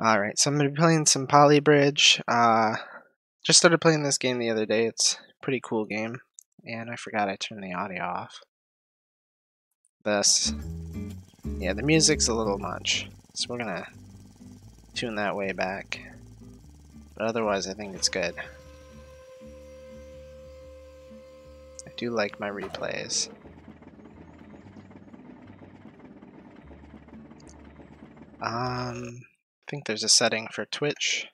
Alright, so I'm going to be playing some Polybridge. Just started playing this game the other day. It's a pretty cool game. And I forgot I turned the audio off. Yeah, the music's a little much. So we're going to tune that way back. But otherwise, I think it's good. I do like my replays. I think there's a setting for Twitch.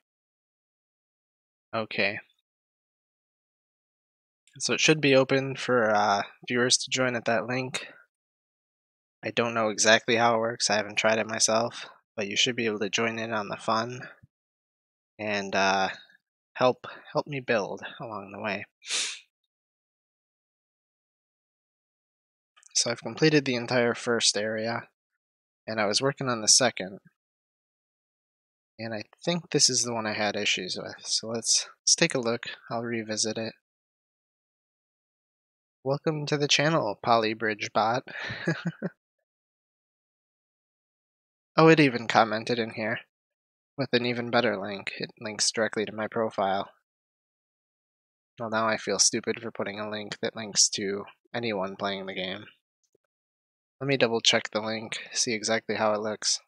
Okay. So it should be open for viewers to join at that link. I don't know exactly how it works. I haven't tried it myself, but you should be able to join in on the fun and help me build along the way. So I've completed the entire first area, and I was working on the second, and I think this is the one I had issues with. So let's take a look. I'll revisit it. Welcome to the channel, Polybridge bot. Oh, it even commented in here with an even better link. It links directly to my profile. Well, now I feel stupid for putting a link that links to anyone playing the game. Let me double check the link, see exactly how it looks.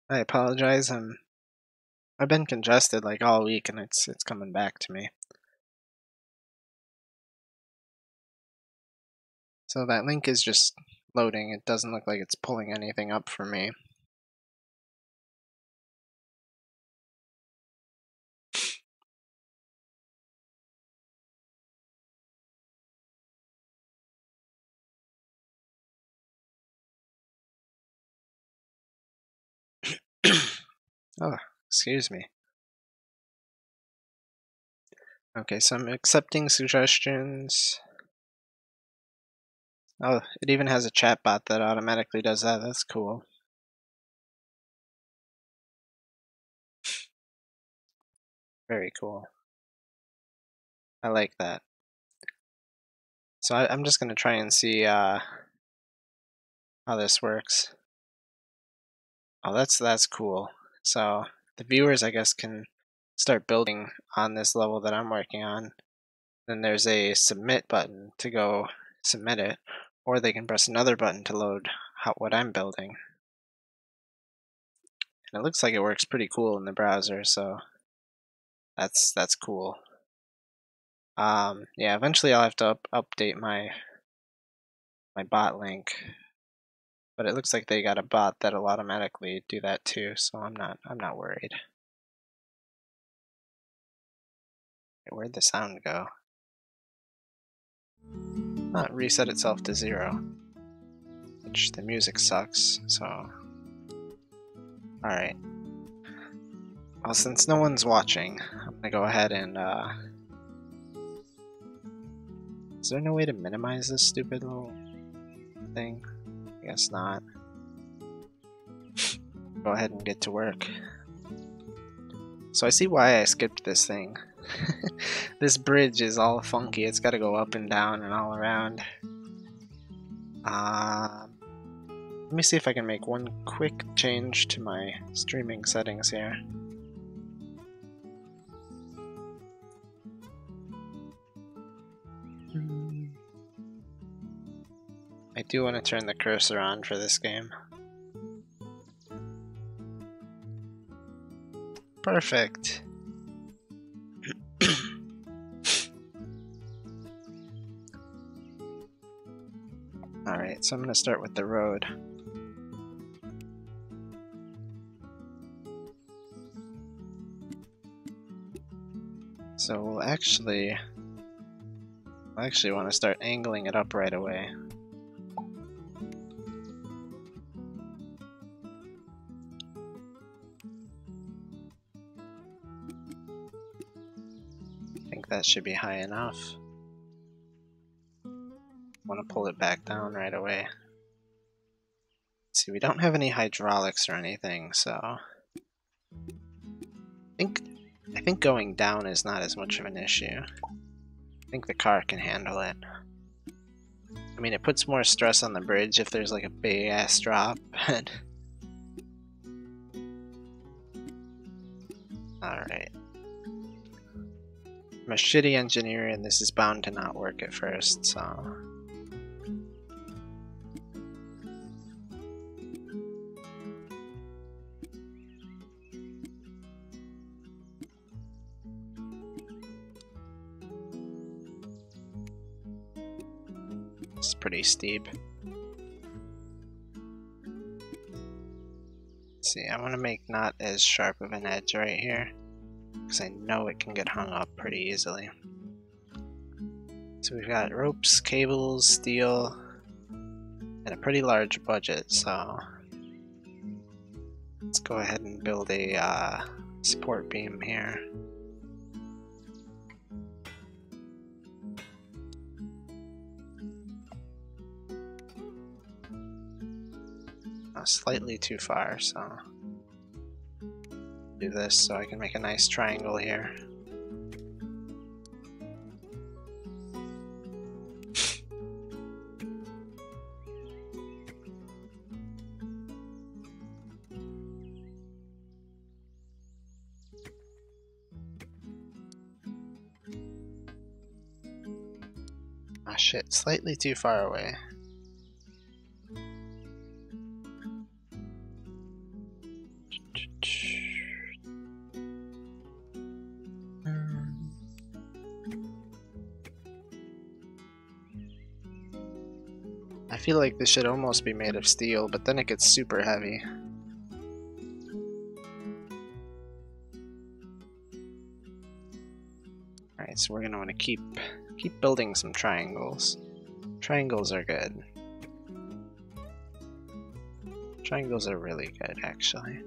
I apologize. I've been congested like all week, and it's coming back to me. So that link is just loading. It doesn't look like it's pulling anything up for me. Oh, excuse me. Okay, so I'm accepting suggestions. Oh, it even has a chat bot that automatically does that. That's cool. Very cool. I like that. So I'm just going to try and see how this works. Oh, that's cool. So the viewers, I guess, can start building on this level that I'm working on. Then there's a submit button to go submit it, or they can press another button to load what I'm building. And it looks like it works pretty cool in the browser, so that's cool. Yeah, eventually I'll have to update my bot link, but it looks like they got a bot that'll automatically do that too, so I'm not worried. Where'd the sound go? Oh, it reset itself to 0. Which the music sucks, so... Alright. Well, since no one's watching, I'm gonna go ahead and, Is there no way to minimize this stupid little thing? I guess not. Go ahead and get to work. So I see why I skipped this thing. This bridge is all funky. It's gotta go up and down and all around. Let me see if I can make one quick change to my streaming settings here. I do want to turn the cursor on for this game. Perfect. Alright, so I'm going to start with the road. So we'll actually want to start angling it up right away. I think that should be high enough. Want to pull it back down right away. See, we don't have any hydraulics or anything, so I think going down is not as much of an issue. think the car can handle it. I mean, it puts more stress on the bridge if there's like a big ass drop, but... Alright. I'm a shitty engineer and this is bound to not work at first, so... It's pretty steep. Let's see, I want to make not as sharp of an edge right here, because I know it can get hung up pretty easily. So we've got ropes, cables, steel, and a pretty large budget, so let's go ahead and build a support beam here. Slightly too far, so do this so I can make a nice triangle here. Ah shit, slightly too far away. I feel like this should almost be made of steel, but then it gets super heavy. Alright, so we're gonna want to keep building some triangles. Triangles are good. Triangles are really good, actually.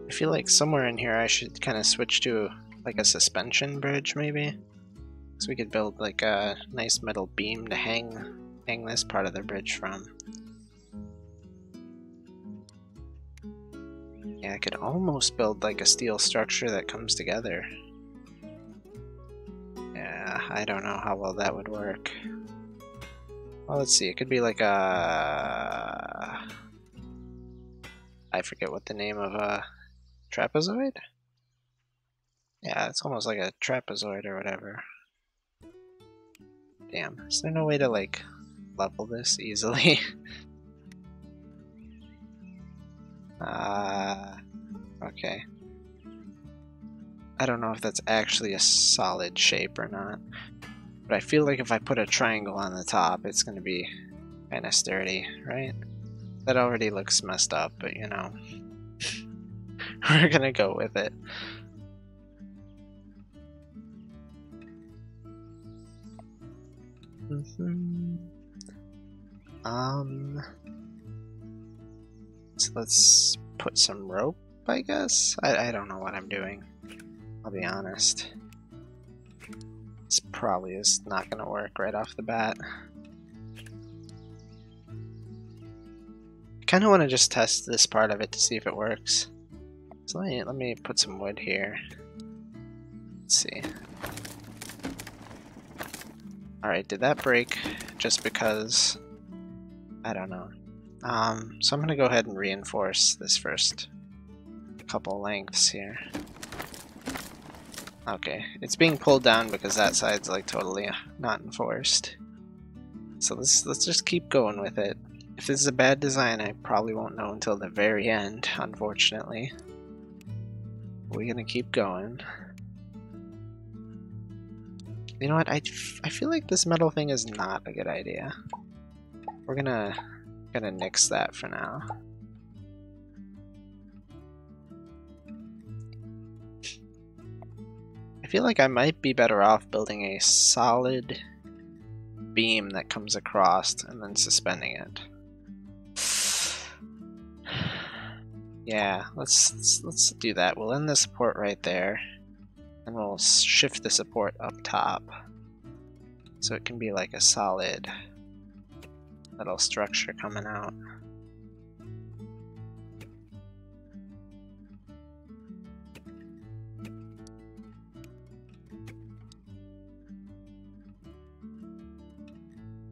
I feel like somewhere in here I should kind of switch to like a suspension bridge, maybe? So we could build like a nice metal beam to hang this part of the bridge from. Yeah, I could almost build like a steel structure that comes together. Yeah, I don't know how well that would work. Well, let's see, it could be like a... I forget what the name of a trapezoid? Yeah, it's almost like a trapezoid or whatever. Damn, is there no way to like level this easily? Okay. I don't know if that's actually a solid shape or not, but I feel like if I put a triangle on the top, it's gonna be kinda sturdy, right? That already looks messed up, but you know, we're gonna go with it. So let's put some rope, I guess? I don't know what I'm doing, I'll be honest. This probably is not gonna work right off the bat. I kinda wanna just test this part of it to see if it works. So let me put some wood here. Let's see. Alright, did that break just because? I don't know. So I'm gonna go ahead and reinforce this first couple lengths here. Okay, it's being pulled down because that side's like totally not enforced. So let's just keep going with it. If this is a bad design, I probably won't know until the very end, unfortunately. We're gonna keep going. You know what, I feel like this metal thing is not a good idea. We're gonna nix that for now. I feel like I might be better off building a solid beam that comes across and then suspending it. Yeah, let's do that. We'll end the support right there. And we'll shift the support up top so it can be like a solid little structure coming out.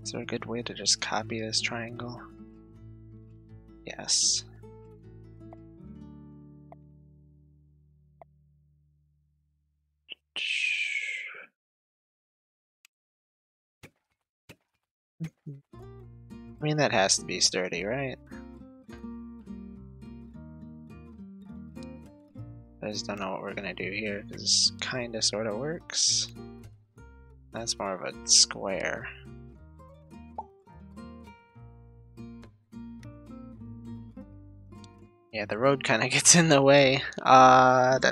Is there a good way to just copy this triangle? Yes. I mean, that has to be sturdy, right? I just don't know what we're gonna do here, because this kinda sorta works. That's more of a square. Yeah, the road kinda gets in the way. Alright.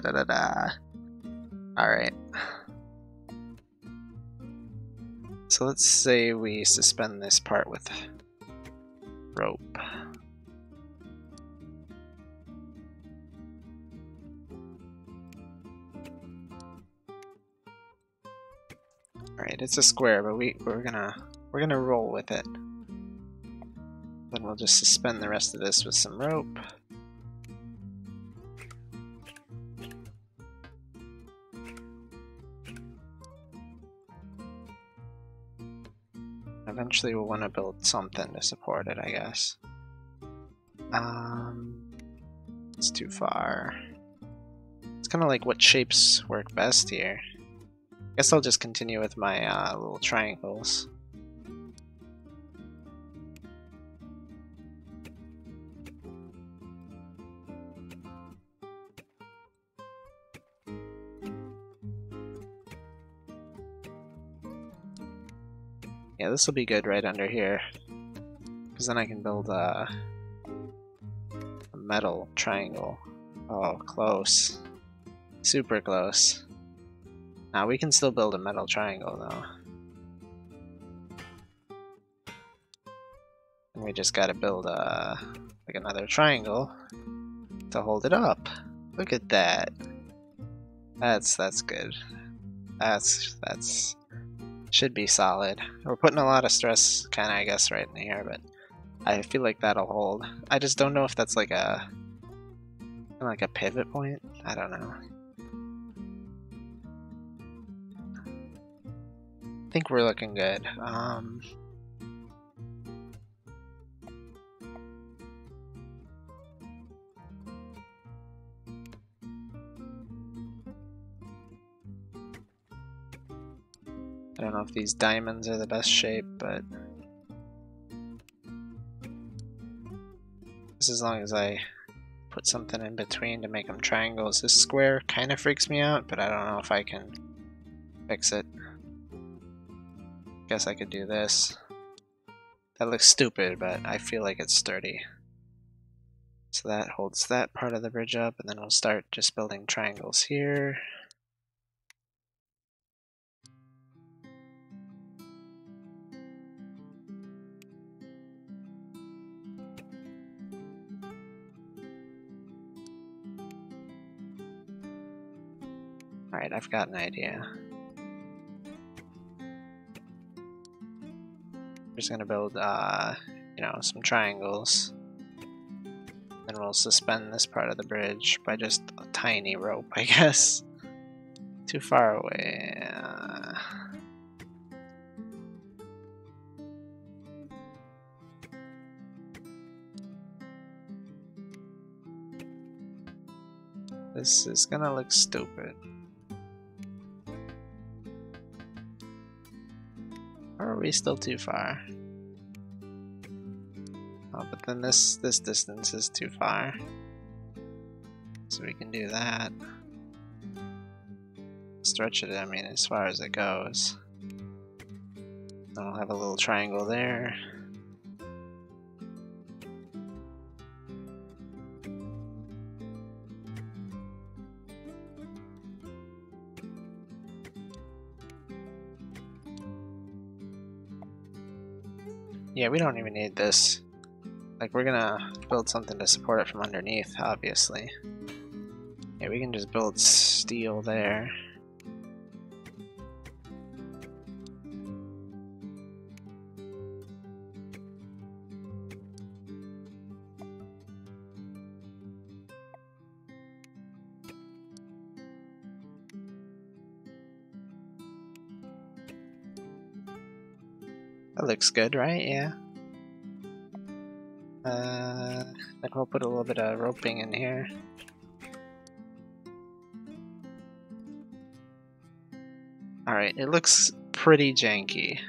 So let's say we suspend this part with rope. Alright, it's a square, but we're gonna roll with it. Then we'll just suspend the rest of this with some rope. Eventually we'll want to build something to support it, I guess. It's too far. It's kind of like what shapes work best here. I guess I'll just continue with my little triangles. Yeah, this will be good right under here, because then I can build a metal triangle. Oh, close. Super close. Now we can still build a metal triangle though. And we just gotta build like another triangle to hold it up. Look at that. That's good. That's should be solid. We're putting a lot of stress kinda, I guess, right in here, but I feel like that'll hold. I just don't know if that's like a pivot point. I don't know. I think we're looking good. I don't know if these diamonds are the best shape, but just as long as I put something in between to make them triangles. This square kind of freaks me out, but I don't know if I can fix it. Guess I could do this. That looks stupid, but I feel like it's sturdy. So that holds that part of the bridge up, and then we'll start just building triangles here. Alright, I've got an idea. We're just gonna build, you know, some triangles. Then we'll suspend this part of the bridge by just a tiny rope, I guess. Too far away. This is gonna look stupid. Or are we still too far? Oh, but then this distance is too far. So we can do that. Stretch it, I mean, as far as it goes. Then I'll have a little triangle there. Yeah, we don't even need this. Like, we're gonna build something to support it from underneath, obviously. Yeah, we can just build steel there. That looks good, right? Yeah. Then we'll put a little bit of roping in here. Alright, it looks pretty janky.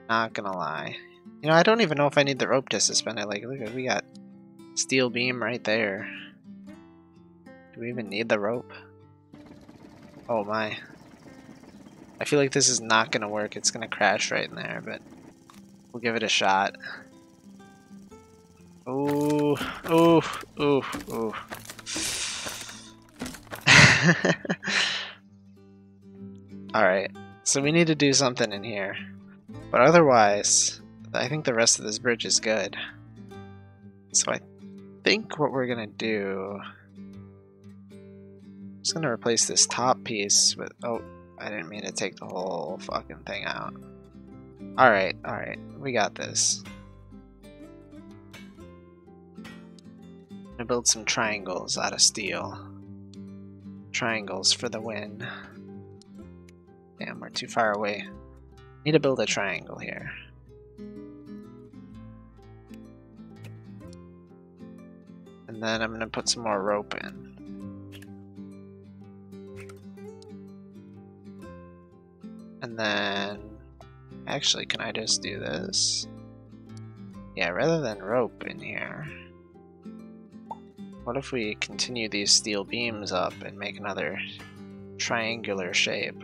Not gonna lie. You know, I don't even know if I need the rope to suspend it. Like, look, we got steel beam right there. Do we even need the rope? Oh my. I feel like this is not gonna work. It's gonna crash right in there, but we'll give it a shot. Ooh, ooh, ooh, ooh. Alright, so we need to do something in here. But otherwise, I think the rest of this bridge is good. So I think what we're gonna do... I'm just gonna replace this top piece with... Oh, I didn't mean to take the whole fucking thing out. Alright, alright, we got this. I'm gonna build some triangles out of steel. Triangles for the win. Damn, we're too far away. Need to build a triangle here. And then I'm gonna put some more rope in. And then... Actually, can I just do this? Yeah, rather than rope in here. What if we continue these steel beams up and make another triangular shape?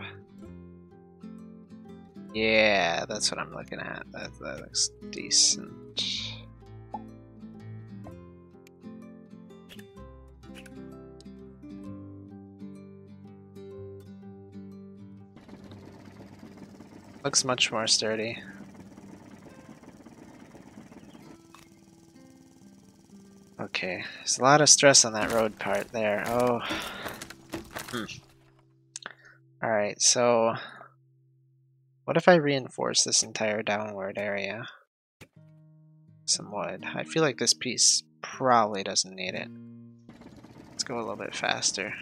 Yeah, that's what I'm looking at. That looks decent. Looks much more sturdy. Okay, there's a lot of stress on that road part there. Oh. Alright, so... What if I reinforce this entire downward area? Some wood. I feel like this piece probably doesn't need it. Let's go a little bit faster.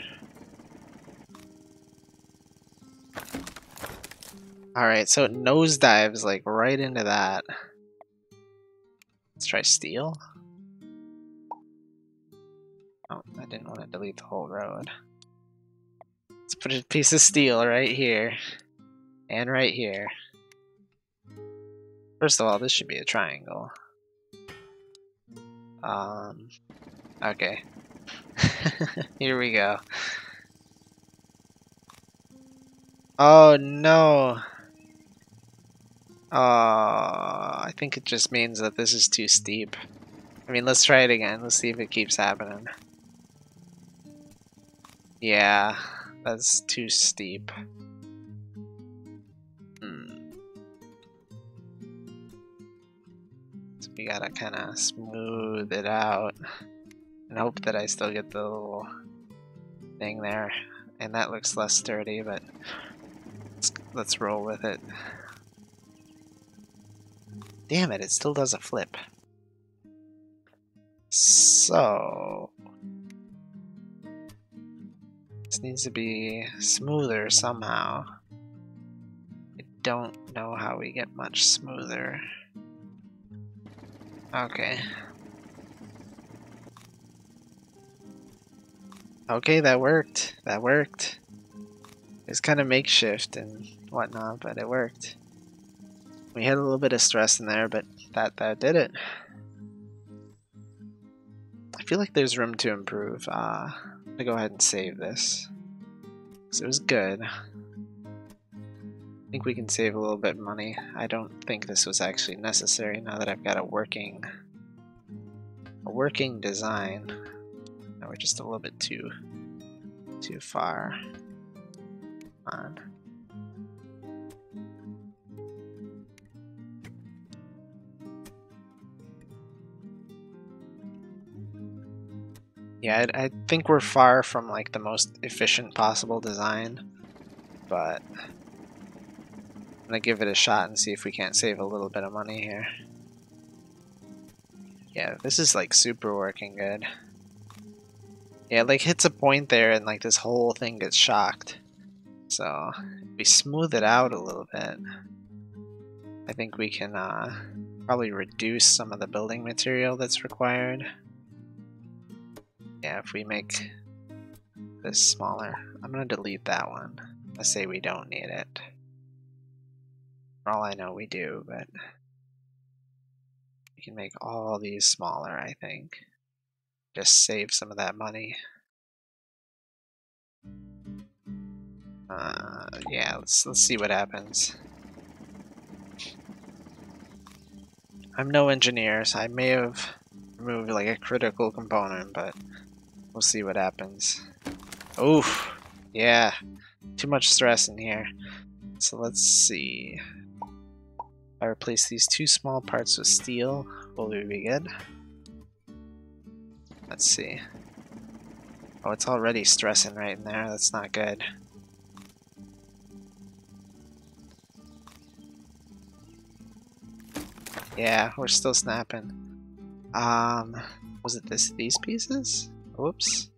Alright, so it nosedives like right into that. Let's try steel. Oh, I didn't want to delete the whole road. Let's put a piece of steel right here. And right here. First of all, this should be a triangle. Okay. Here we go. Oh no! I think it just means that this is too steep. I mean, let's try it again. Let's see if it keeps happening. Yeah, that's too steep. So we gotta kind of smooth it out and hope that I still get the little thing there. And that looks less sturdy, but let's roll with it. Damn it, it still does a flip. So... this needs to be smoother somehow. I don't know how we get much smoother. Okay. Okay, that worked. That worked. It's kind of makeshift and whatnot, but it worked. We had a little bit of stress in there, but that did it. I feel like there's room to improve. I'm gonna go ahead and save this. Because it was good. I think we can save a little bit of money. I don't think this was actually necessary now that I've got a working design. Now we're just a little bit too far on. Yeah, I think we're far from like the most efficient possible design, but I'm gonna give it a shot and see if we can't save a little bit of money here. Yeah, this is like super working good. Yeah, it like hits a point there and like this whole thing gets shocked. So we smooth it out a little bit. I think we can probably reduce some of the building material that's required. Yeah, if we make this smaller. I'm going to delete that one. Let's say we don't need it. For all I know, we do, but we can make all these smaller, I think. Just save some of that money. Yeah, let's see what happens. I'm no engineer, so I may have removed like a critical component, but we'll see what happens. Oof, yeah, too much stress in here. So let's see. If I replace these two small parts with steel, will we be good? Let's see. Oh, it's already stressing right in there. That's not good. Yeah, we're still snapping. Was it these pieces? Whoops.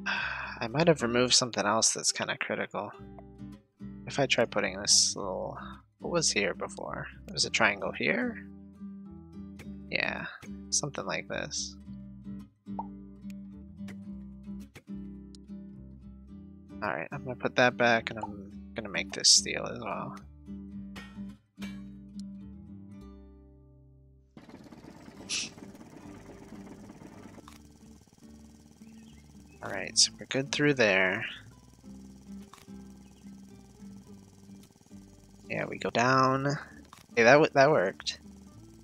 I might have removed something else that's kind of critical. If I try putting this little... What was here before? There was a triangle here? Yeah, something like this. Alright, I'm gonna put that back and I'm gonna make this steel as well. Alright, so we're good through there. Yeah, we go down. Hey, that worked.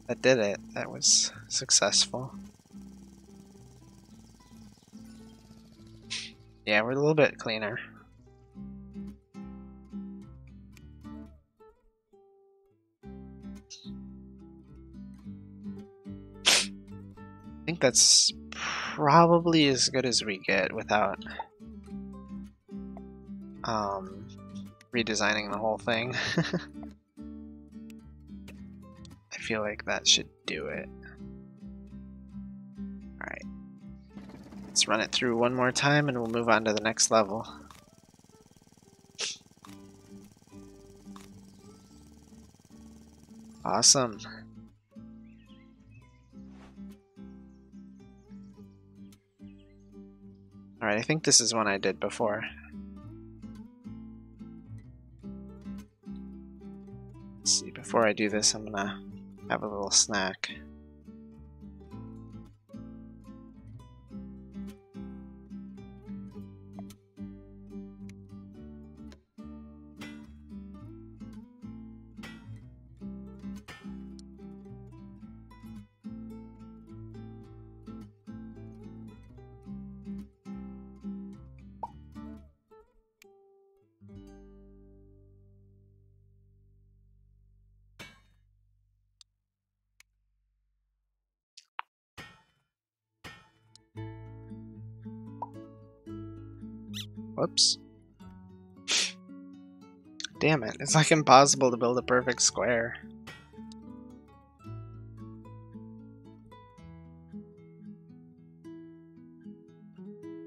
That did it. That was successful. Yeah, we're a little bit cleaner. I think that's probably as good as we get without redesigning the whole thing. I feel like that should do it. Alright. Let's run it through one more time and we'll move on to the next level. Awesome. Alright, I think this is one I did before. Let's see, before I do this, I'm gonna have a little snack. Whoops. Damn it, it's like impossible to build a perfect square.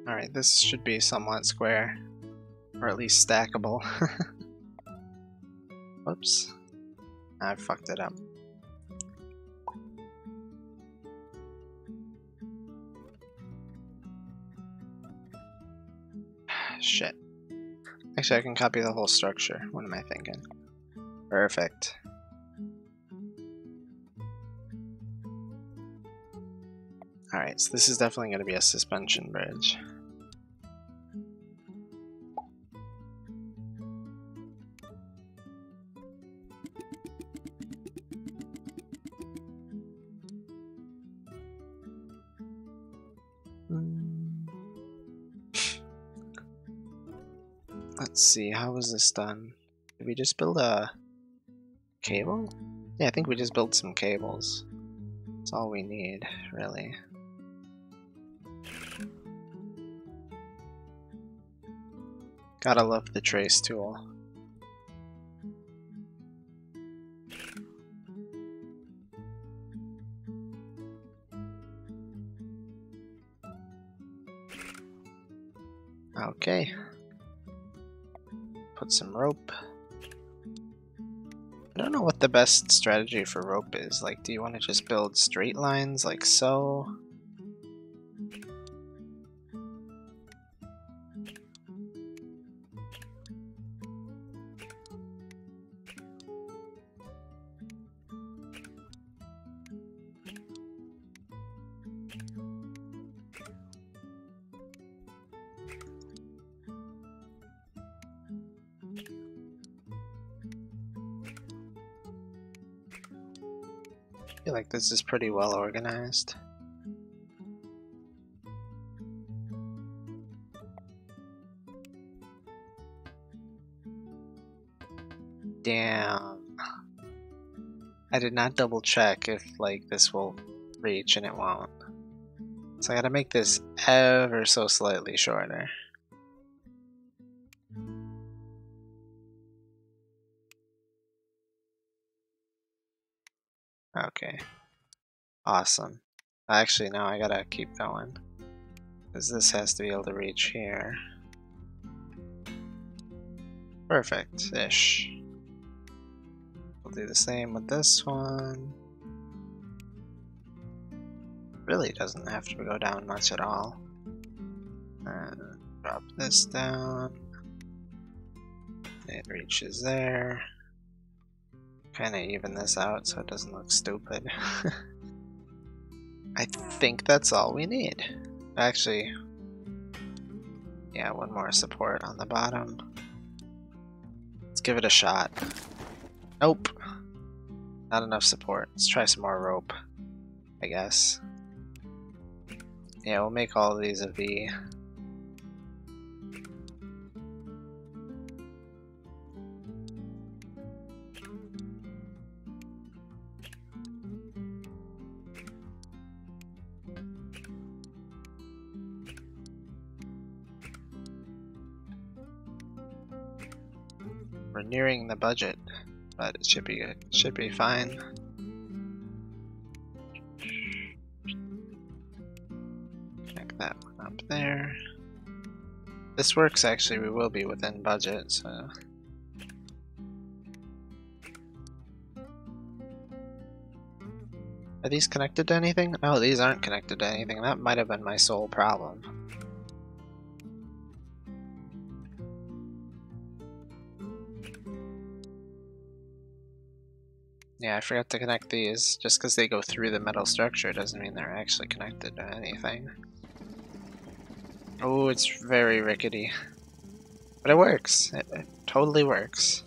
Alright, this should be somewhat square. Or at least stackable. Whoops. I fucked it up. Shit. Actually, I can copy the whole structure. What am I thinking? Perfect. Alright, so this is definitely going to be a suspension bridge. Let's see, how was this done? Did we just build a cable? Yeah, I think we just built some cables. That's all we need, really. Gotta love the trace tool. Okay. Put some rope. I don't know what the best strategy for rope is. Like, do you want to just build straight lines like so? I feel like this is pretty well organized. Damn. I did not double check if like this will reach, and it won't. So I gotta make this ever so slightly shorter. Okay. Awesome. Actually, no, I gotta keep going. Because this has to be able to reach here. Perfect-ish. We'll do the same with this one. Really doesn't have to go down much at all. And drop this down. It reaches there. Kind of even this out so it doesn't look stupid. I think that's all we need. Actually, yeah, one more support on the bottom. Let's give it a shot. Nope. Not enough support. Let's try some more rope, I guess. Yeah, we'll make all of these a V. We're nearing the budget, but it should be good. Should be fine. Check that one up there. This works actually, we will be within budget, so. Are these connected to anything? Oh, these aren't connected to anything. That might have been my sole problem. Yeah, I forgot to connect these. Just because they go through the metal structure doesn't mean they're actually connected to anything. Oh, it's very rickety. But it works. It totally works.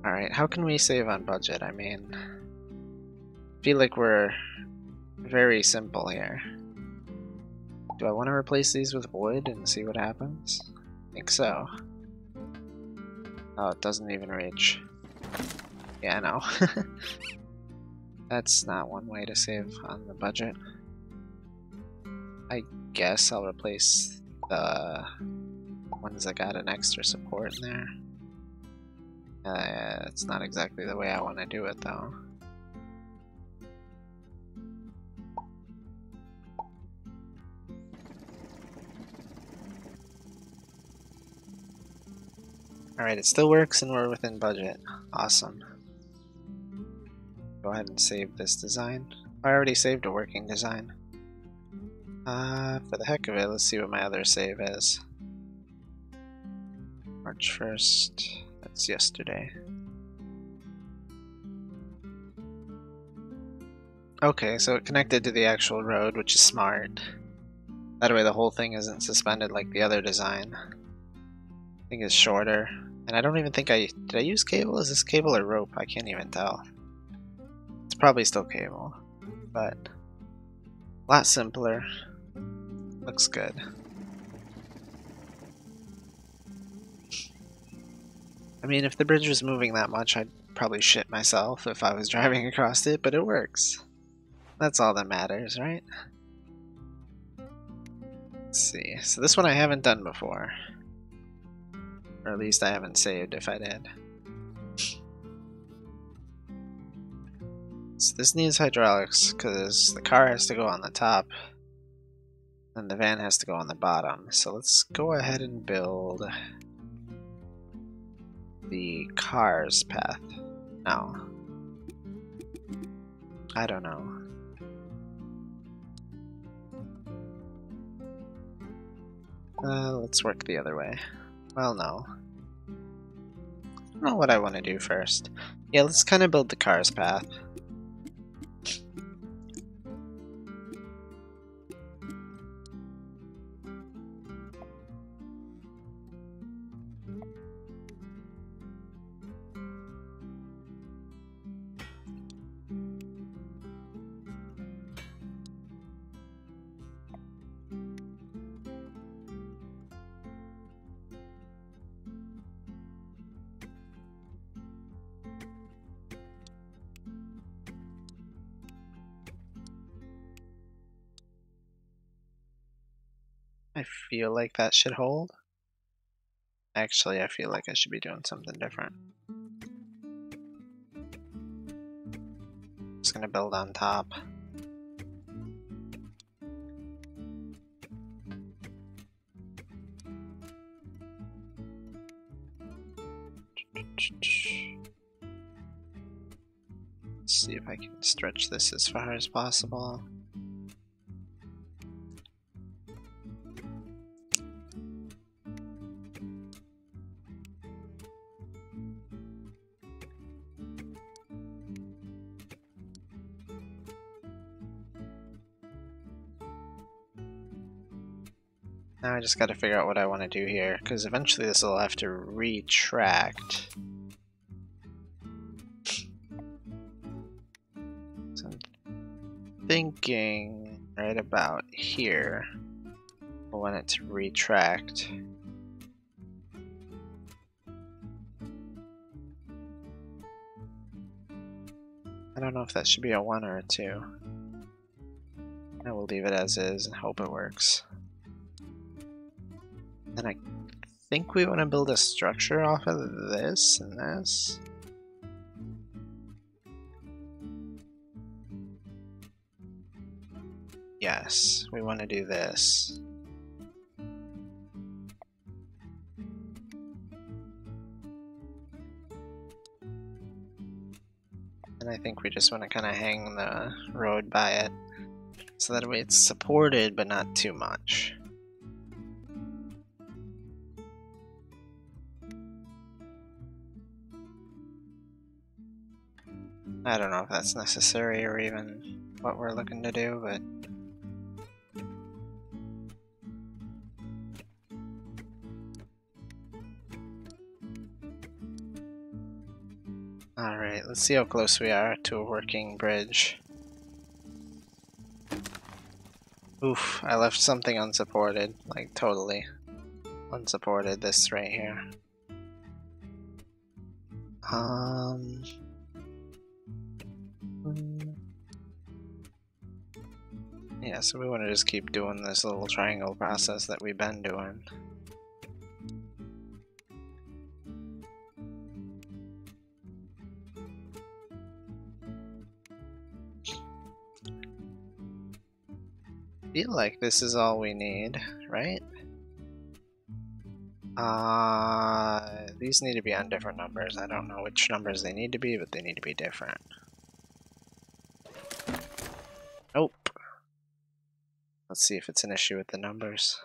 Alright, how can we save on budget? I mean, I feel like we're very simple here. Do I want to replace these with wood and see what happens? I think so. Oh, it doesn't even reach. Yeah, I know. That's not one way to save on the budget. I guess I'll replace the ones that got an extra support in there. It's not exactly the way I want to do it though. Alright, it still works and we're within budget. Awesome. Go ahead and save this design. I already saved a working design. For the heck of it, let's see what my other save is. March 1st. That's yesterday. Okay, so it connected to the actual road, which is smart. That way the whole thing isn't suspended like the other design. I think it's shorter. And I don't even think did I use cable? Is this cable or rope? I can't even tell. It's probably still cable, but a lot simpler. Looks good. I mean, if the bridge was moving that much, I'd probably shit myself if I was driving across it, but it works. That's all that matters, right? Let's see. So this one I haven't done before. Or at least I haven't saved if I did. So this needs hydraulics because the car has to go on the top and the van has to go on the bottom. So let's go ahead and build the cars path? No. I don't know. Let's work the other way. Well, no. I don't know what I want to do first. Yeah, let's kind of build the cars path. I feel like that should hold. Actually, I feel like I should be doing something different. Just gonna build on top. Let's see if I can stretch this as far as possible. Now I just gotta figure out what I want to do here, because eventually this will have to retract. So I'm thinking right about here, I want it to retract. I don't know if that should be a 1 or a 2. I will leave it as is and hope it works. And I think we want to build a structure off of this and this. Yes, we want to do this. And I think we just want to kind of hang the road by it, so that way it's supported but not too much. I don't know if that's necessary or even what we're looking to do, but alright, let's see how close we are to a working bridge. Oof, I left something unsupported, like totally unsupported, this right here. Yeah, so we want to just keep doing this little triangle process that we've been doing. Feel like this is all we need, right? These need to be on different numbers. I don't know which numbers they need to be, but they need to be different. Nope. Let's see if it's an issue with the numbers.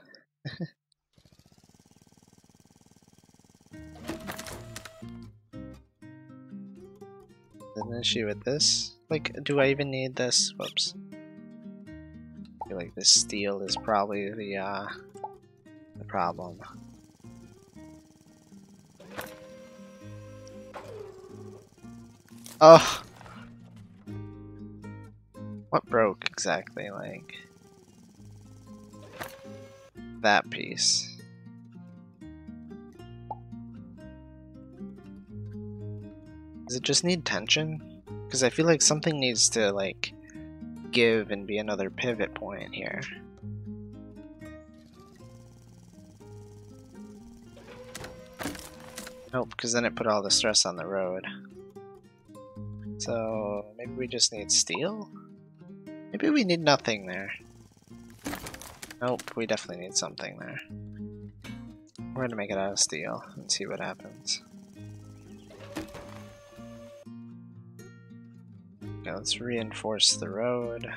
An issue with this? Like, do I even need this? Whoops. I feel like this steel is probably the problem. Oh! What broke exactly? Like, that piece. Does it just need tension? Because I feel like something needs to, like, give and be another pivot point here. Nope, because then it put all the stress on the road. So maybe we just need steel? Maybe we need nothing there. Nope, we definitely need something there. We're gonna make it out of steel and see what happens. Okay, let's reinforce the road.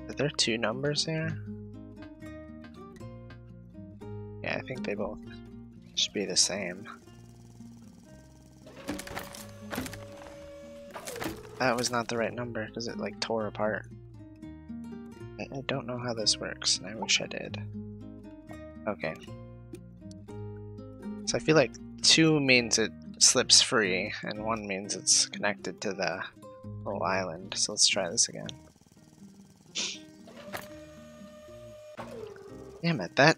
Are there two numbers here? Yeah, I think they both should be the same. That was not the right number because it like tore apart. I don't know how this works, and I wish I did. Okay. So I feel like 2 means it slips free, and 1 means it's connected to the whole island. So let's try this again. Damn it, that...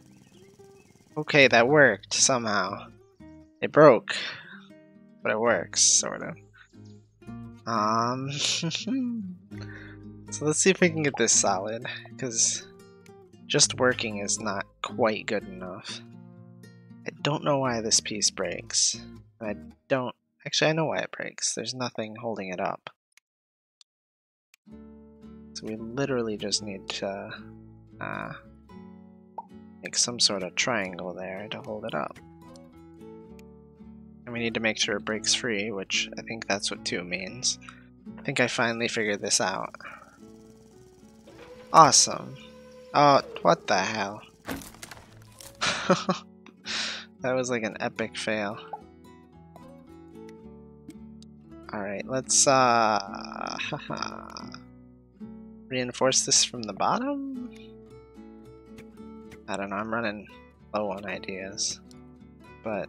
Okay, that worked somehow. It broke, but it works, sort of. So let's see if we can get this solid, because just working is not quite good enough. I don't know why this piece breaks. Actually, I know why it breaks. There's nothing holding it up. So we literally just need to make some sort of triangle there to hold it up. And we need to make sure it breaks free, which I think that's what 2 means. I think I finally figured this out. Awesome. Oh, what the hell? That was like an epic fail. Alright, let's reinforce this from the bottom? I don't know, I'm running low on ideas. But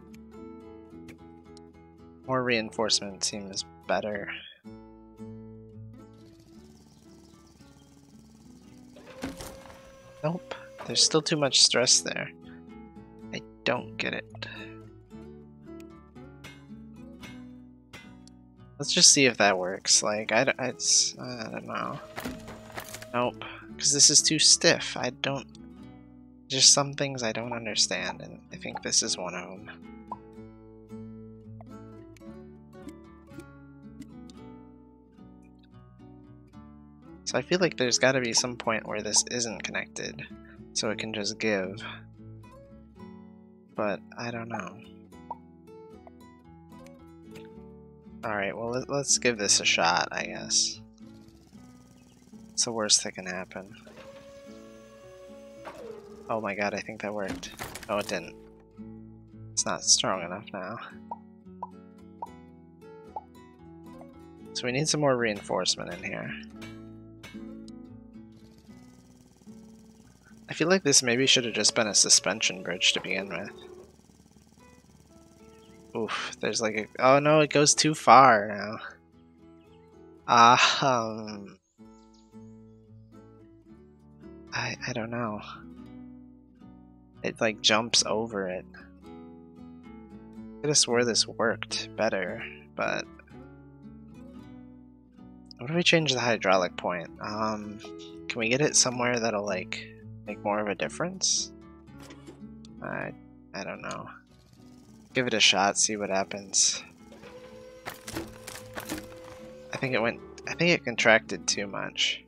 more reinforcement seems better. Nope, there's still too much stress there. I don't get it. Let's just see if that works. Like, I don't know. Nope, because this is too stiff. Just some things I don't understand, and I think this is one of them. So I feel like there's got to be some point where this isn't connected, so it can just give. But I don't know. Alright, well let's give this a shot, I guess. It's the worst that can happen. Oh my god, I think that worked. Oh, it didn't. It's not strong enough now. So we need some more reinforcement in here. I feel like this maybe should have just been a suspension bridge to begin with. Oof, there's like a... Oh no, it goes too far now. I don't know. It like jumps over it. I could have swore this worked better, but... What if we change the hydraulic point? Can we get it somewhere that'll like make more of a difference? I don't know. Give it a shot, see what happens. I think it contracted too much.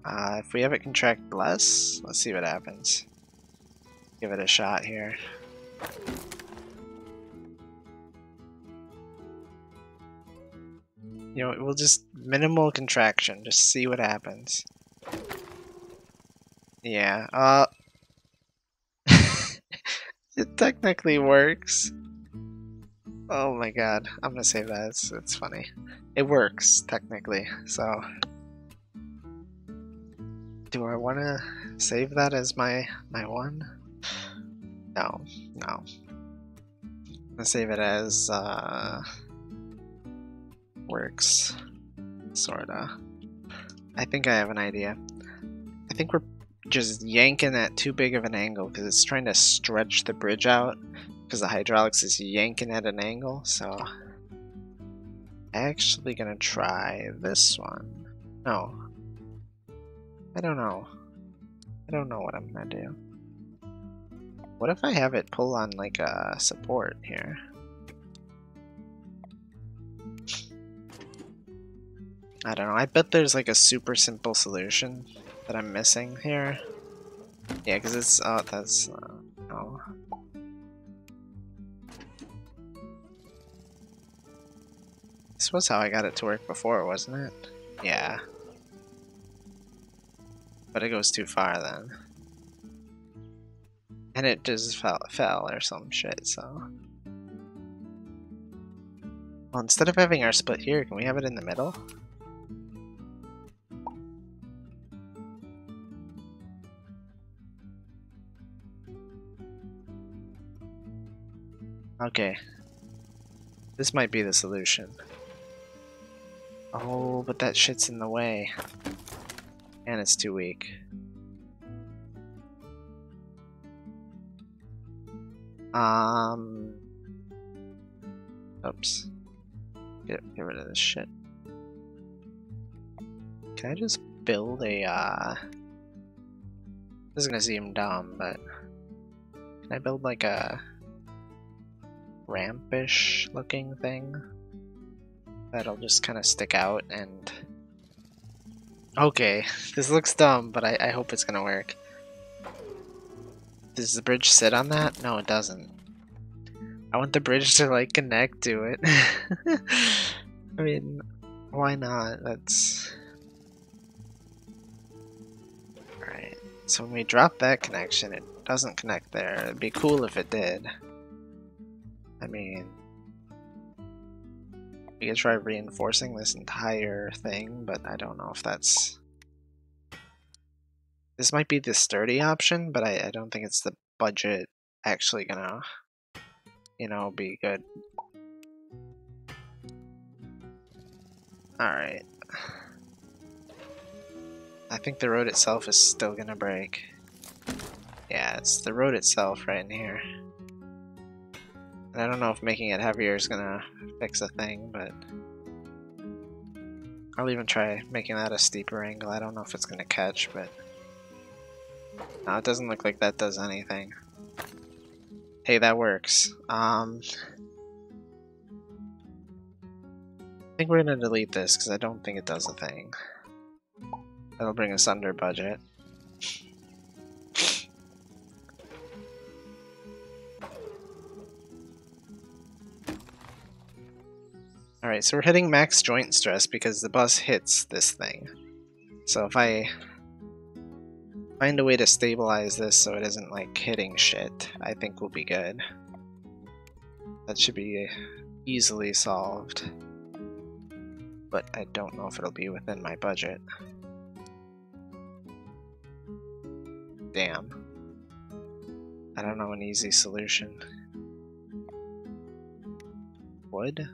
If we have it contract less, let's see what happens. Give it a shot here. You know, we'll just minimal contraction, just see what happens. Yeah, it technically works. Oh my god, I'm gonna save that, it's funny. It works, technically, so... Do I wanna save that as my one? No. I'm gonna save it as, works. Sorta. I think I have an idea. I think we're just yanking at too big of an angle because it's trying to stretch the bridge out because the hydraulics is yanking at an angle, so I'm actually gonna try this one. No. I don't know. I don't know what I'm gonna do. What if I have it pull on like a support here? I don't know. I bet there's like a super simple solution that I'm missing here. Yeah, because it's... Oh, that's... no. This was how I got it to work before, wasn't it? Yeah. But it goes too far then. And it just fell or some shit, so... Well, instead of having our split here, can we have it in the middle? Okay. This might be the solution. Oh, but that shit's in the way. And it's too weak. Oops. Get rid of this shit. Can I just build a, This is gonna seem dumb, but... Can I build like a... rampish looking thing? That'll just kind of stick out and... Okay, this looks dumb, but I hope it's gonna work. Does the bridge sit on that? No, it doesn't. I want the bridge to like connect to it. I mean, why not? That's... Alright, so when we drop that connection, it doesn't connect there. It'd be cool if it did. I mean... We could try reinforcing this entire thing, but I don't know if that's... This might be the sturdy option, but I don't think it's the budget actually gonna, you know, be good. Alright. I think the road itself is still gonna break. Yeah, it's the road itself right in here. And I don't know if making it heavier is gonna fix a thing, but... I'll even try making that a steeper angle. I don't know if it's gonna catch, but... No, it doesn't look like that does anything. Hey, that works. I think we're gonna delete this because I don't think it does a thing. That'll bring us under budget. Alright, so we're hitting max joint stress because the bus hits this thing. So if I find a way to stabilize this so it isn't like hitting shit, I think we'll be good. That should be easily solved. But I don't know if it'll be within my budget. Damn. I don't know an easy solution. Wood?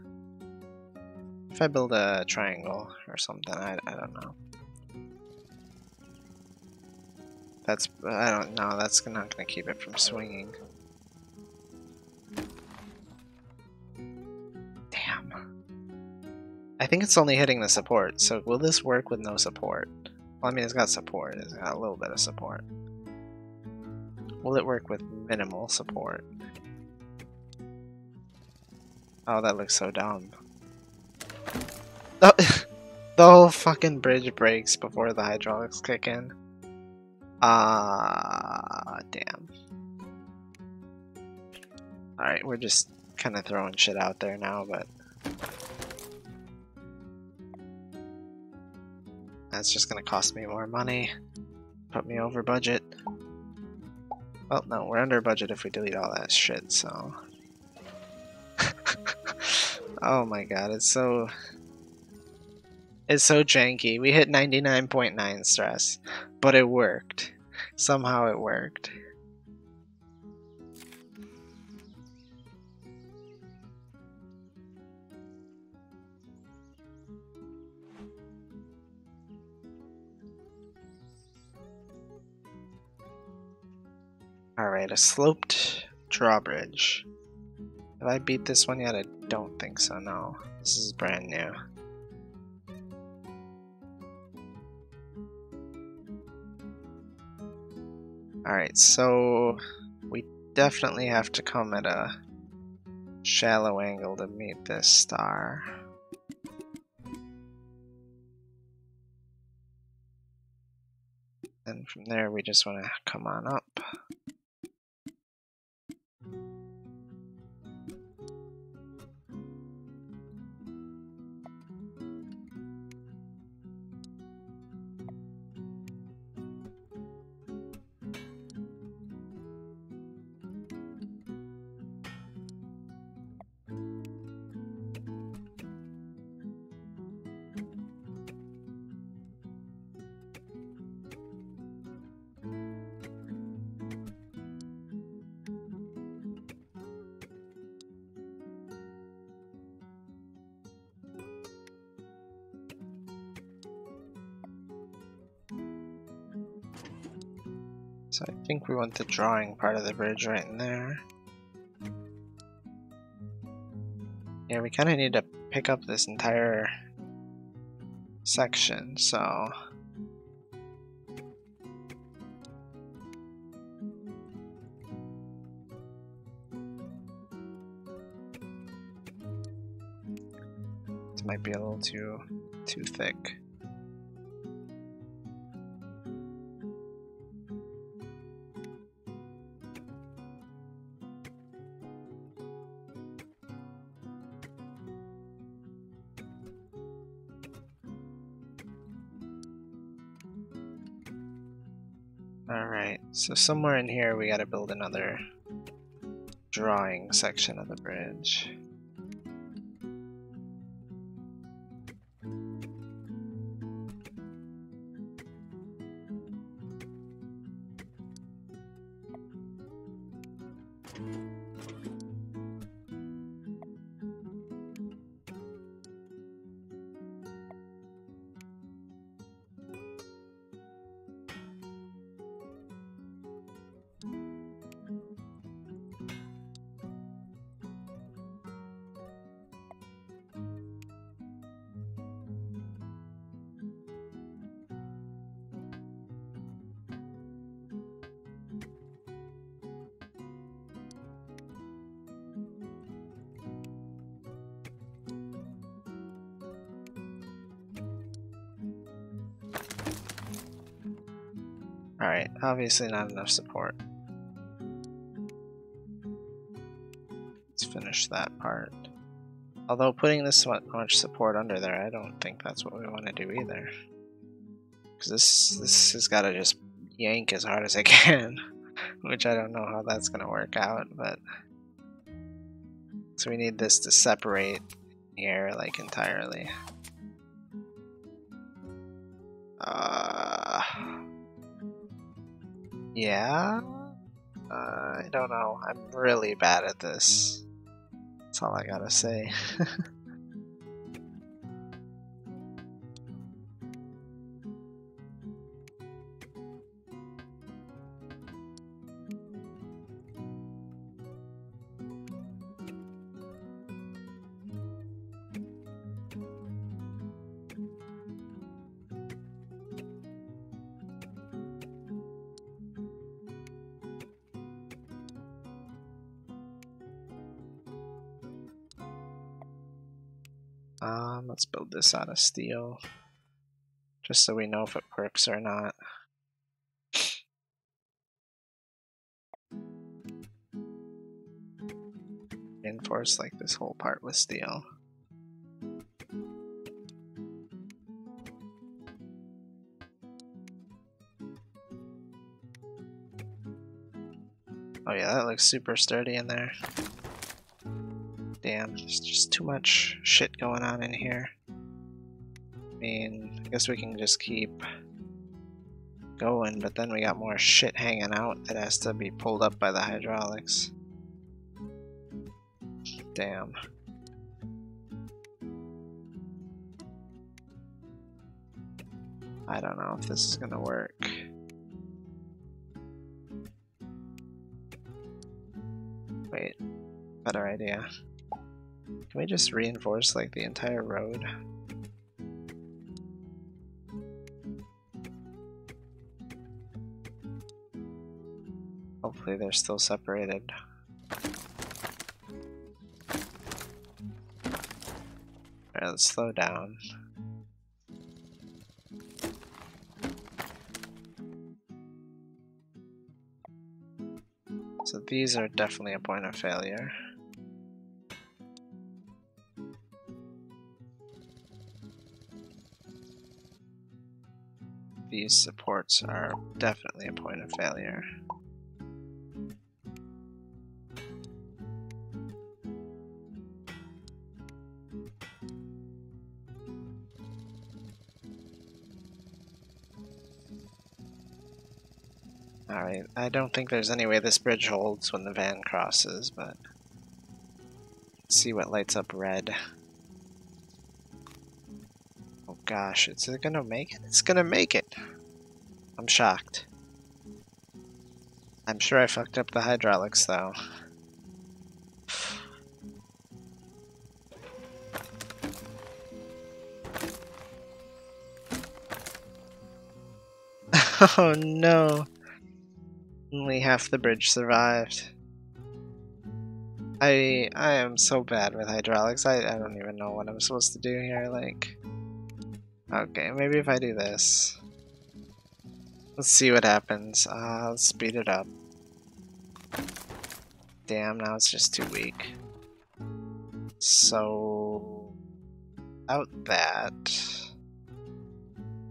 If I build a triangle or something, I don't know. That's, I don't know, that's not gonna keep it from swinging. Damn. I think it's only hitting the support, so will this work with no support? Well, I mean, it's got support, it's got a little bit of support. Will it work with minimal support? Oh, that looks so dumb. Oh, the whole fucking bridge breaks before the hydraulics kick in. Damn. Alright, we're just kind of throwing shit out there now, but... That's just gonna cost me more money. Put me over budget. Well, no, we're under budget if we delete all that shit, so... Oh my god, it's so janky. We hit 99.9 stress, but it worked. Somehow it worked. Alright, a sloped drawbridge. Have I beat this one yet? I don't think so, no. This is brand new. Alright, so we definitely have to come at a shallow angle to meet this star. From there, we just want to come on up. So I think we want the drawing part of the bridge right in there. Yeah, we kind of need to pick up this entire section, so... This might be a little too thick. Alright, so somewhere in here we gotta build another drawing section of the bridge. Alright, obviously not enough support. Let's finish that part. Although putting this much support under there, I don't think that's what we want to do either. Because this has got to just yank as hard as it can, which I don't know how that's going to work out, but... So we need this to separate here, like, entirely. Yeah? I don't know. I'm really bad at this. That's all I gotta say. Let's build this out of steel, just so we know if it works or not. Reinforce like this whole part with steel. Oh yeah, that looks super sturdy in there. Damn, there's just too much shit going on in here. I mean, I guess we can just keep going, but then we got more shit hanging out that has to be pulled up by the hydraulics. Damn. I don't know if this is gonna work. Wait, better idea. Can we just reinforce like the entire road? Hopefully they're still separated. Alright, let's slow down. So these are definitely a point of failure. These supports are definitely a point of failure. Alright, I don't think there's any way this bridge holds when the van crosses, but let's see what lights up red. Oh gosh, is it gonna make it? It's gonna make it! I'm shocked. I'm sure I fucked up the hydraulics though. Oh no! Only half the bridge survived. I am so bad with hydraulics. I don't even know what I'm supposed to do here. Like, okay, maybe if I do this. Let's see what happens. Let's speed it up. Damn, now it's just too weak. So, without that,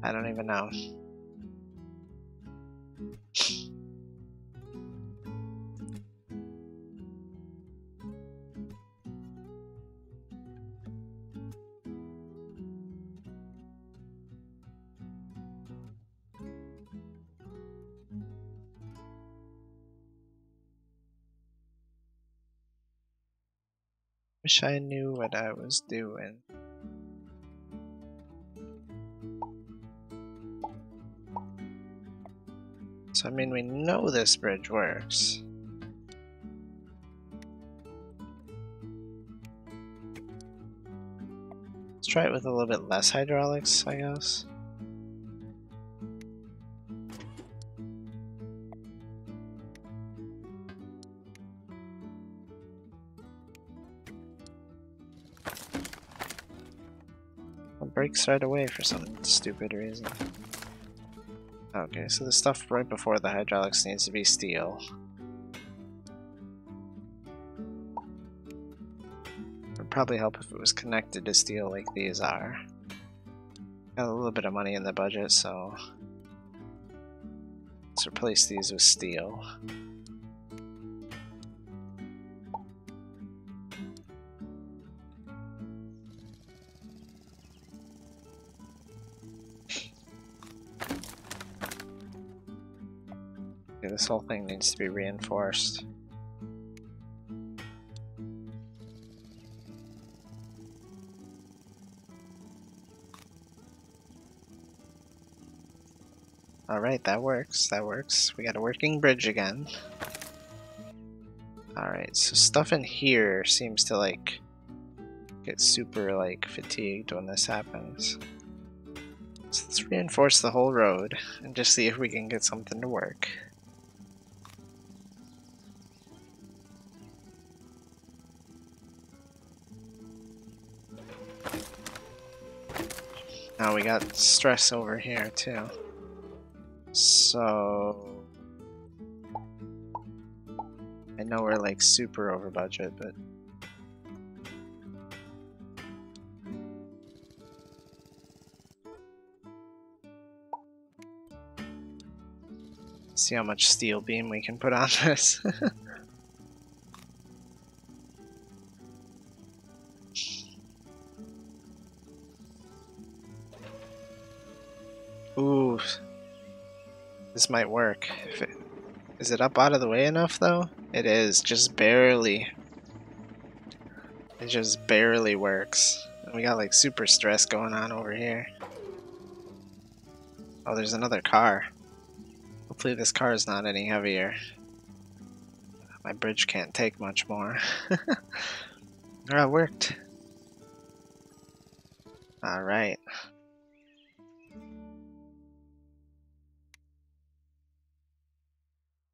I don't even know. Wish I knew what I was doing. So, I mean, we know this bridge works. Let's try it with a little bit less hydraulics, I guess. It breaks right away for some stupid reason. Okay, so the stuff right before the hydraulics needs to be steel. Would probably help if it was connected to steel like these are. Got a little bit of money in the budget, so let's replace these with steel. Okay, this whole thing needs to be reinforced. Alright, that works, that works. We got a working bridge again. Alright, so stuff in here seems to like get super like fatigued when this happens. So let's reinforce the whole road and just see if we can get something to work. Now we got stress over here too. So I know we're like super over budget, but see how much steel beam we can put on this. Ooh, this might work. Is it up out of the way enough though? It is, just barely. It just barely works. And we got like super stress going on over here. Oh, there's another car. Hopefully this car is not any heavier. My bridge can't take much more. Alright, it worked. Alright.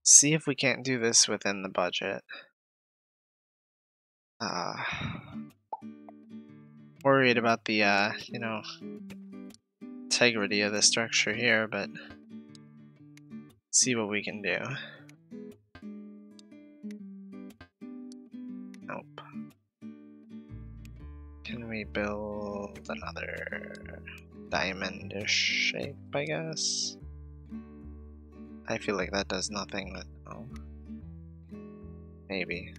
See if we can't do this within the budget. Worried about the, you know, integrity of the structure here, but see what we can do. can we build another diamondish shape, I guess? I feel like that does nothing, but oh. Maybe.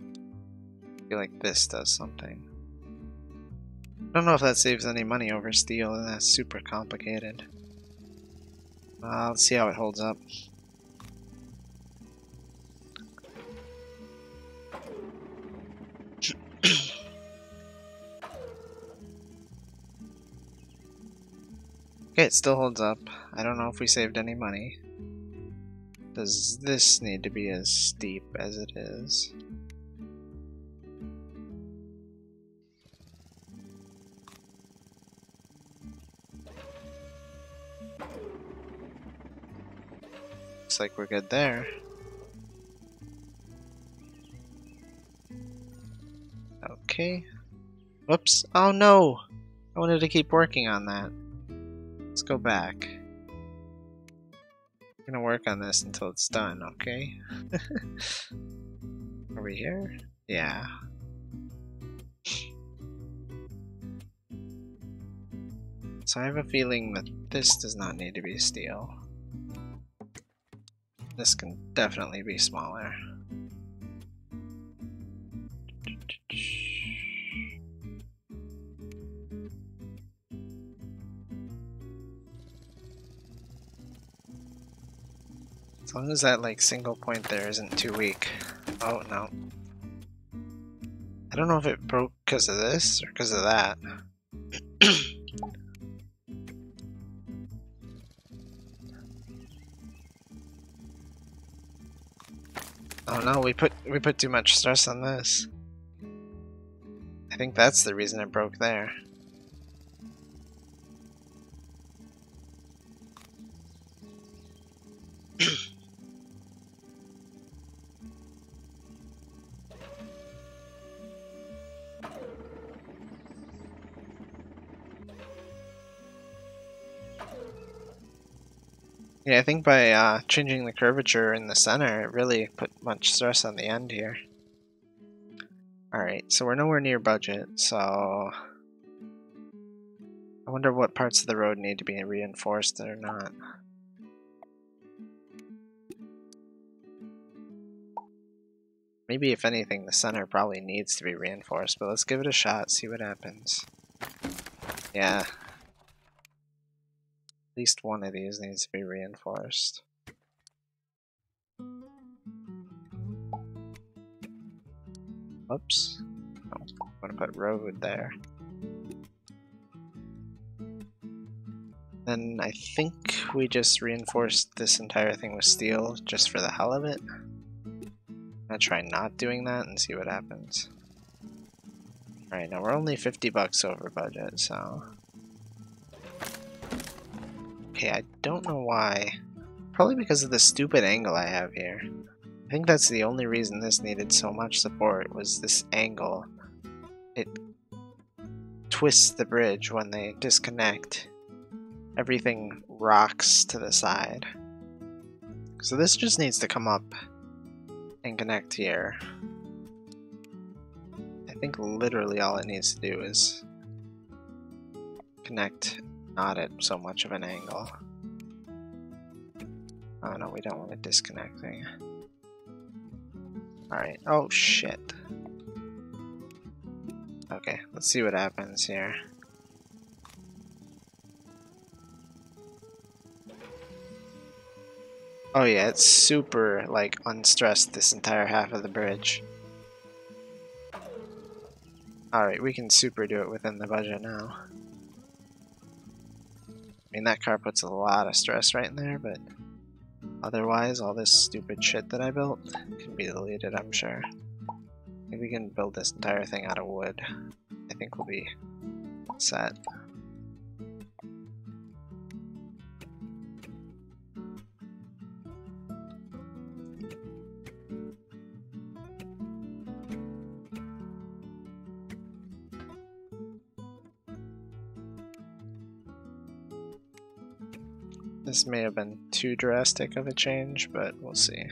I feel like this does something. I don't know if that saves any money over steel, and that's super complicated. Let's see how it holds up. Okay, it still holds up. I don't know if we saved any money. Does this need to be as steep as it is? Looks like we're good there. Okay. Whoops. Oh no! I wanted to keep working on that. Let's go back. I'm gonna work on this until it's done, okay? Are we here? Yeah. So I have a feeling that this does not need to be steel. This can definitely be smaller. As long as that like single point there isn't too weak. Oh no. I don't know if it broke because of this or because of that. Oh no, we put too much stress on this. I think that's the reason it broke there. Yeah, I think by changing the curvature in the center, it really put much stress on the end here. Alright, so we're nowhere near budget, so I wonder what parts of the road need to be reinforced or not. Maybe if anything, the center probably needs to be reinforced, but let's give it a shot, see what happens. Yeah. At least one of these needs to be reinforced. Oops. Oh, I'm gonna put road there. Then I think we just reinforced this entire thing with steel just for the hell of it. I'm gonna try not doing that and see what happens. Alright, now we're only 50 bucks over budget, so... Okay, I don't know why. Probably because of the stupid angle I have here. I think that's the only reason this needed so much support, was this angle. It twists the bridge when they disconnect. Everything rocks to the side. So this just needs to come up and connect here. I think literally all it needs to do is connect, not at so much of an angle. Oh no, we don't want it disconnecting. Alright, oh shit. Okay, let's see what happens here. Oh yeah, it's super, like, unstressed this entire half of the bridge. Alright, we can super do it within the budget now. I mean, that car puts a lot of stress right in there, but otherwise, all this stupid shit that I built can be deleted, I'm sure. Maybe we can build this entire thing out of wood. I think we'll be set. This may have been too drastic of a change, but we'll see.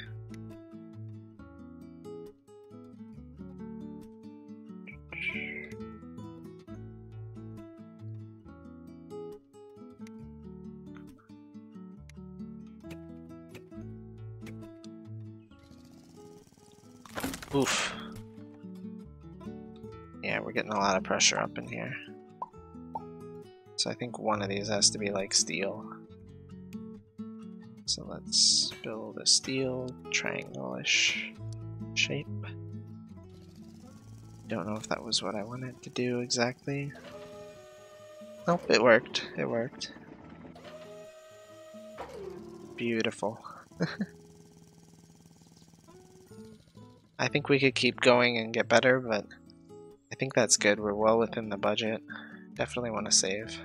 Oof. Yeah, we're getting a lot of pressure up in here. So I think one of these has to be like steel. So let's build a steel triangle-ish shape. Don't know if that was what I wanted to do exactly. Nope, it worked. It worked. Beautiful. I think we could keep going and get better, but I think that's good. We're well within the budget. Definitely want to save.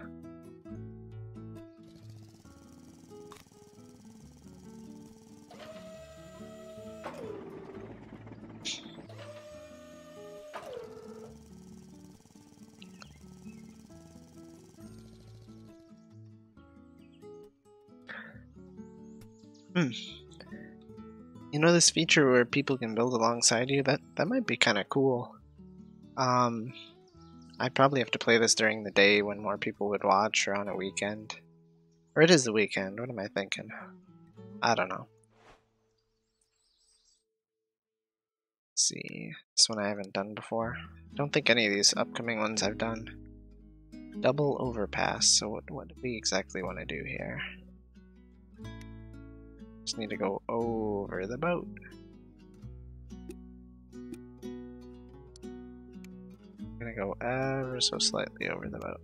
You know this feature where people can build alongside you? That might be kind of cool. I'd probably have to play this during the day when more people would watch, or on a weekend. Or it is the weekend, what am I thinking? I don't know. Let's see, this one I haven't done before. I don't think any of these upcoming ones I've done. Double overpass, so what do we exactly want to do here? Just need to go over the boat. I'm gonna go ever so slightly over the boat.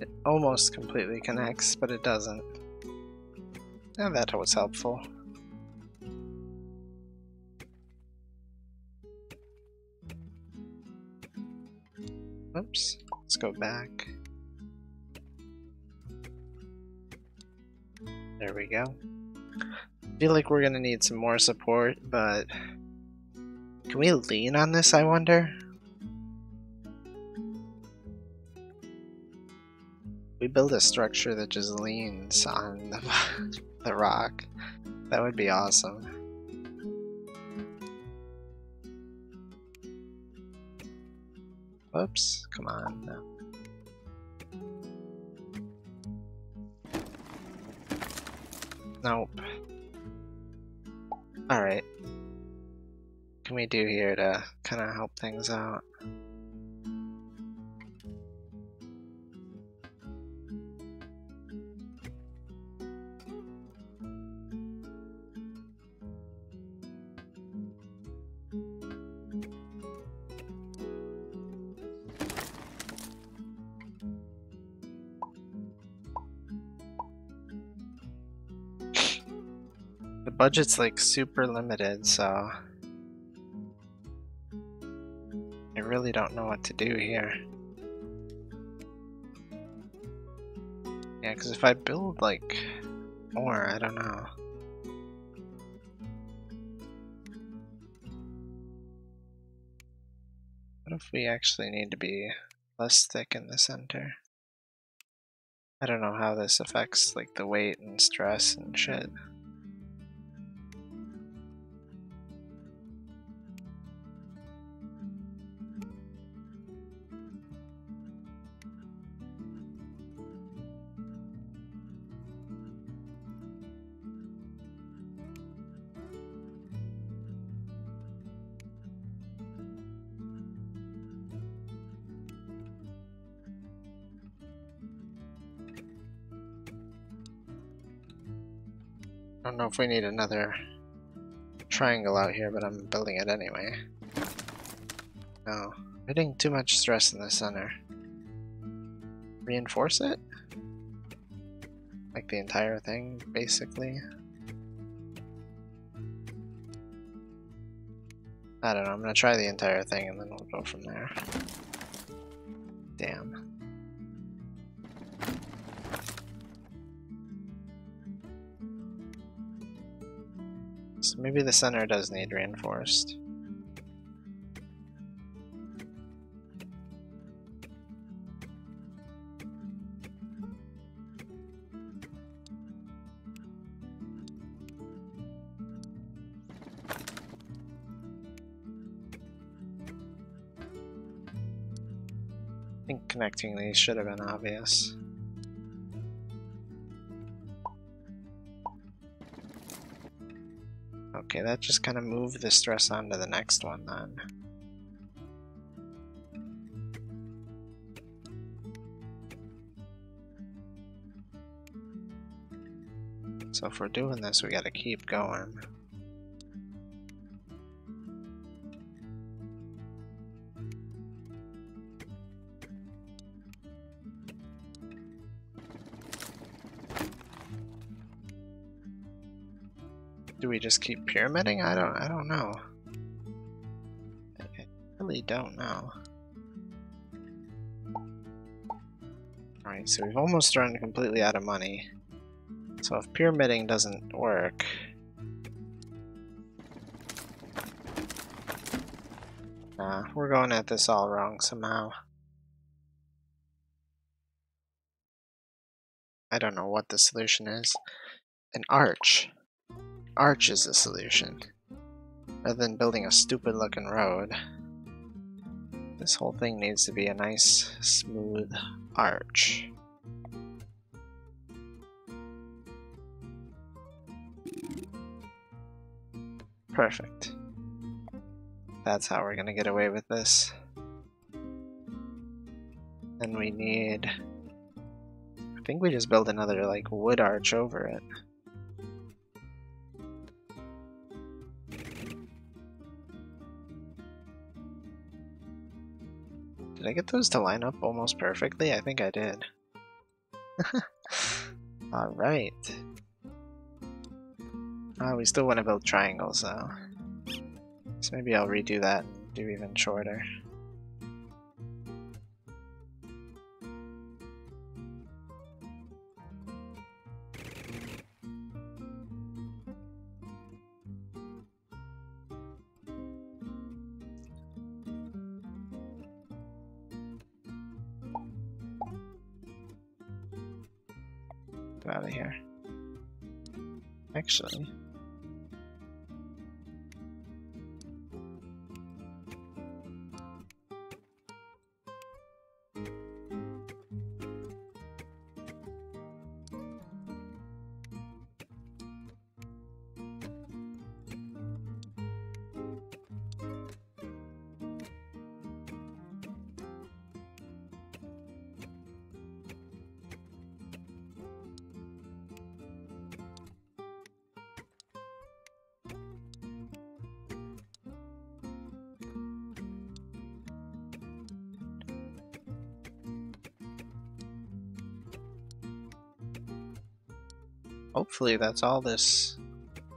It almost completely connects, but it doesn't. And that was helpful. Oops, let's go back. There we go. I feel like we're gonna need some more support, but can we lean on this, I wonder? We build a structure that just leans on the rock. That would be awesome. Whoops, come on. No. Nope. Alright. What can we do here to kind of help things out? The budget's like super limited, so I really don't know what to do here. Yeah, because if I build like more, I don't know. What if we actually need to be less thick in the center? I don't know how this affects like the weight and stress and shit. I don't know if we need another triangle out here, but I'm building it anyway. No, putting too much stress in the center. Reinforce it? Like the entire thing, basically? I don't know, I'm gonna try the entire thing and then we'll go from there. Damn. So maybe the center does need reinforced. I think connecting these should have been obvious. Okay, that just kind of moved the stress onto the next one then. So if we're doing this, we gotta keep going. Do we just keep pyramiding? I don't know. I really don't know. Alright, so we've almost run completely out of money. So if pyramiding doesn't work, we're going at this all wrong somehow. I don't know what the solution is. An arch. Arch is the solution. Rather than building a stupid looking road, this whole thing needs to be a nice, smooth arch. Perfect. That's how we're gonna get away with this. Then we need... I think we just build another, like, wood arch over it. Did I get those to line up almost perfectly? I think I did. Alright. We still want to build triangles though. So maybe I'll redo that and do even shorter. Get out of here. Actually, hopefully that's all this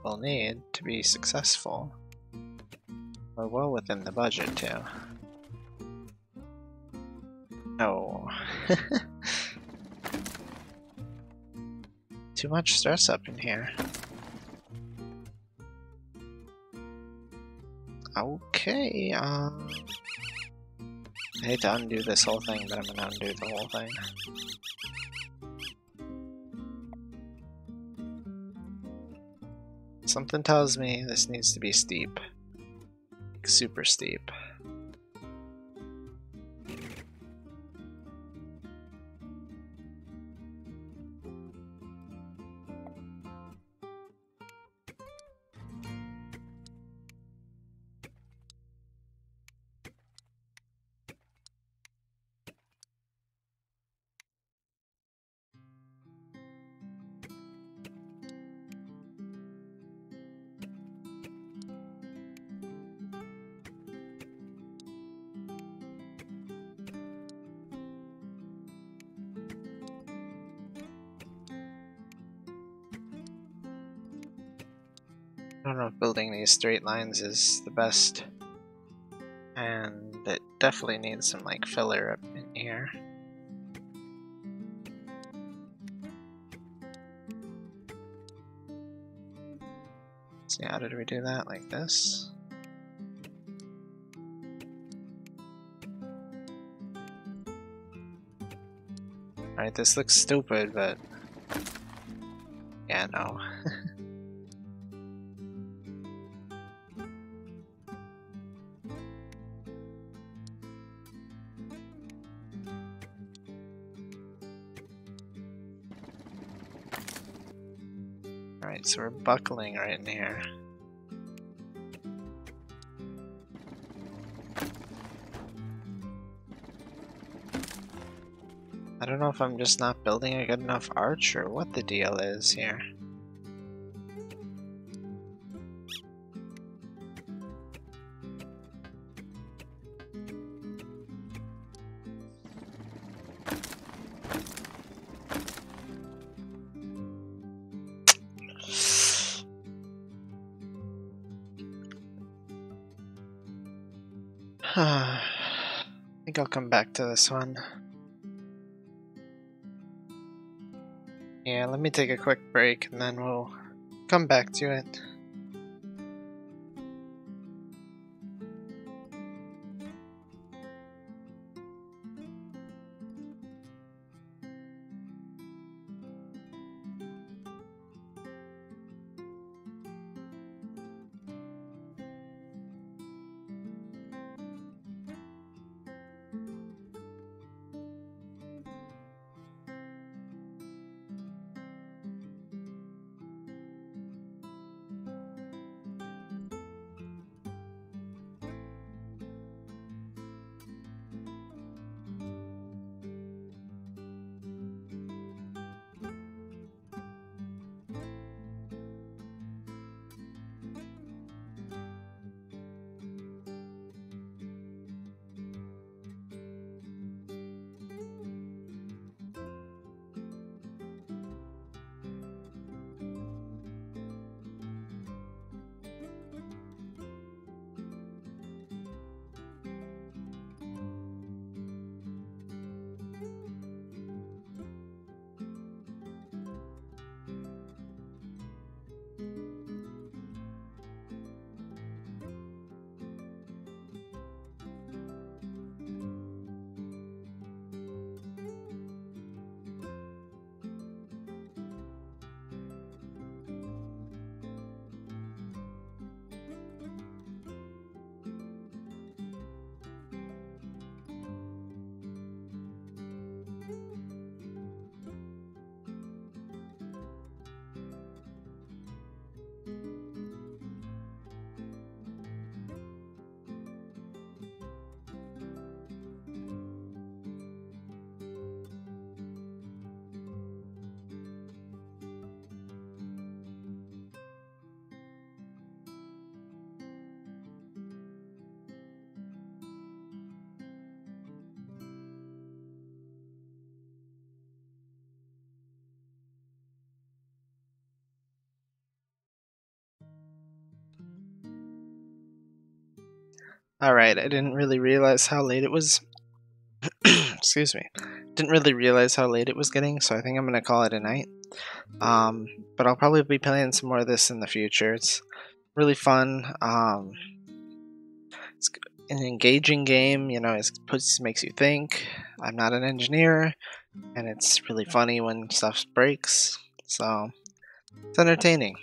will need to be successful. We're well within the budget too. No. Too much stress up in here. Okay, I hate to undo this whole thing, but I'm gonna undo the whole thing. Something tells me this needs to be steep. Like super steep. don't know if building these straight lines is the best. And it definitely needs some like filler up in here. See, how did we do that? Like this? Alright, this looks stupid, but yeah, no. Alright, so we're buckling right in here. I don't know if I'm just not building a good enough arch or what the deal is here. I think I'll come back to this one. Yeah, let me take a quick break and then we'll come back to it. Alright, I didn't really realize how late it was. Excuse me. Didn't really realize how late it was getting, so I think I'm gonna call it a night. But I'll probably be playing some more of this in the future. It's really fun. It's an engaging game, you know, it makes you think. I'm not an engineer, and it's really funny when stuff breaks, so it's entertaining.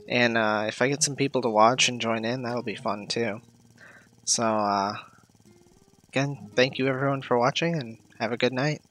And if I get some people to watch and join in, that'll be fun too. So, again, thank you everyone for watching, and have a good night.